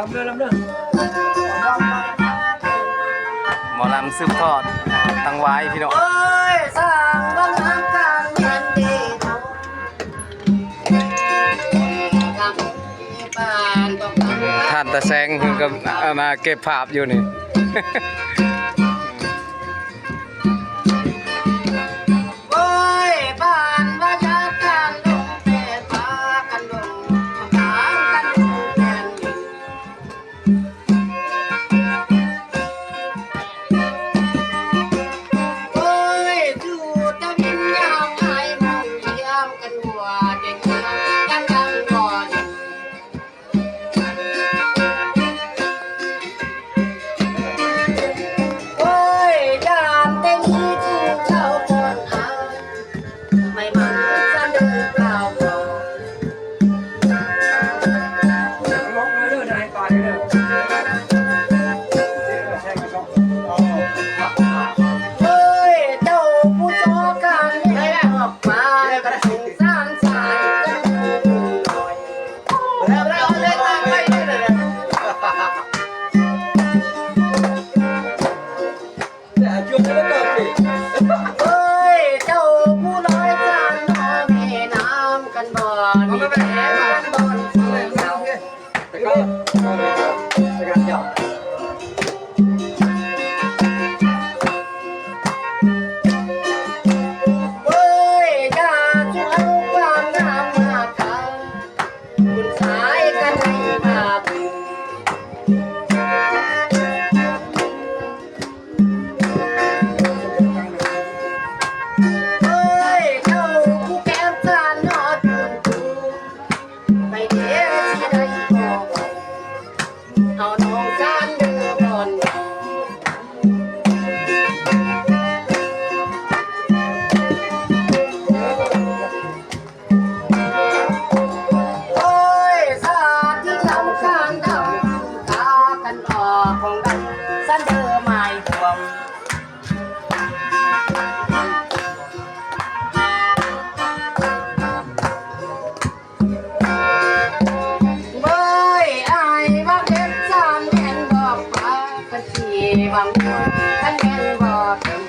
ำเรือหมอลำสืบทอดตั้งไว้พี่น้องสร้างบ้านน้ำกลางเมืองดีท่านตะแซงคือกับมาเก็บภาพอยู่นี่ โอ้ยบ้านว่าจะกันลงแต่พากันลงทางกันลงแทนโอ้ยจูตะวินยามไอ้มองเยี่ยมกันหัวเด็กยังก่อน โอ้ยยามเต็มที่ถูกเจ้าก่อนอายไม่มันจะเดินเปล่าก่อนร้องเลยเด้อนายปานเด้อเฮ้ยเจ้าผู้โชกันไม่ได้ออกมากระสุนสร้างสายกันหน่อยแล้วเลยตามไปเลยเฮ้ยเจ้าผู้ลอยจานนอแม่น้ำกันบ่อนมีแผลกันบ่อนเสียเงาเฮ้ยอย่าชวนความงามมากันคุณสายกันให้มาถึงเฮ้ยเจ้าผู้แก้มจานนอดดูไปเดี๋ยวสิได้บอกเอาน้องกันเดือบอนโอ้ยสาที่ทำข้างดำตากันออกของดำสันเดอร์ไม่ห่วงเบ้ยอายว่าเด็กจานแม่นบอกว่ากันทีบางคนกันแม่นบอกเป็น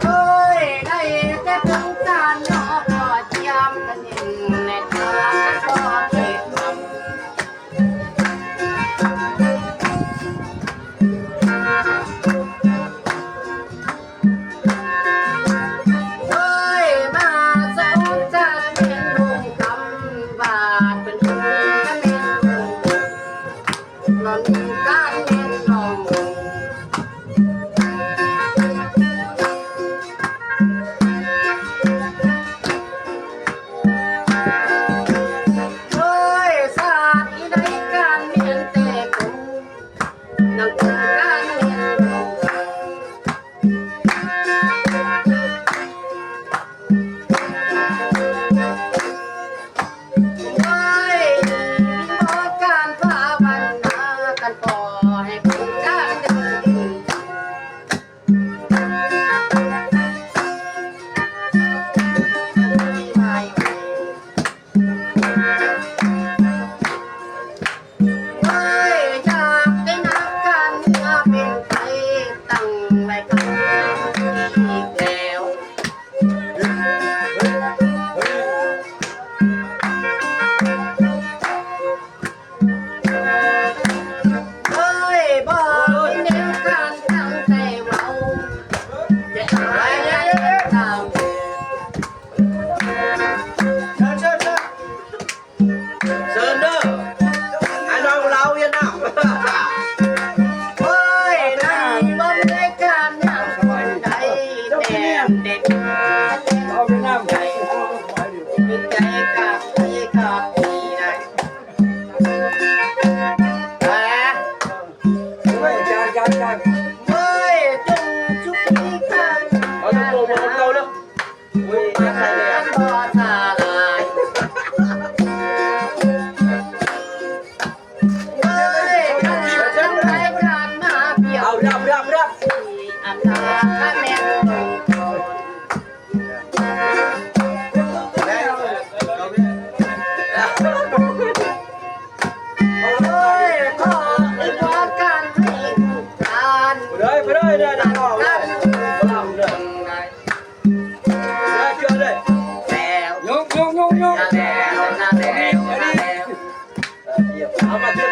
เฮ้ยได้แต่เพิ่งจานนอกก็เจียมกันเห็นในตากันก็เคยทำ เฮ้ยมาสองจานเป็นลงคำบาทเป็นลงกันเป็นลงนอนกันเป็นลงเฮ้ยสาดอีได้กันเมียนแต่กูนั่งกูกันเมียนลง เฮ้ยขอการภาวนากันต่อให้ผู้จ้างเดินไม่เฮ้ยอยากได้นักการเมืองเป็นไทยตั้งไว้กันอีกแล้ว เฮ้ยบอกเน้นการตั้งใจเราจะหายตามเซิร์นเดอร์ไอ้น้องเราเวียดนาม เฮ้ยนั่นบ่ได้การยังคนใดแดงเด็ด เอาไปน้ำใจ มีใจกับใจกับพี่ได้แต่ เฮ้ยจาน เฮ้ยจงชุกที่ข้าง เอาตัวโปรโมทเราเนาะอุ้ยใครเนี่ย กันบ่สาลายเฮ้ยกันทั้งรายการมาเกี่ยว เอารับ อันนาคะแนนลง ơi đây là họ đây làm đây đây chưa đây แล้ว ยก นาแล้วนาแล้วนาแล้ว เอามาเชื่อ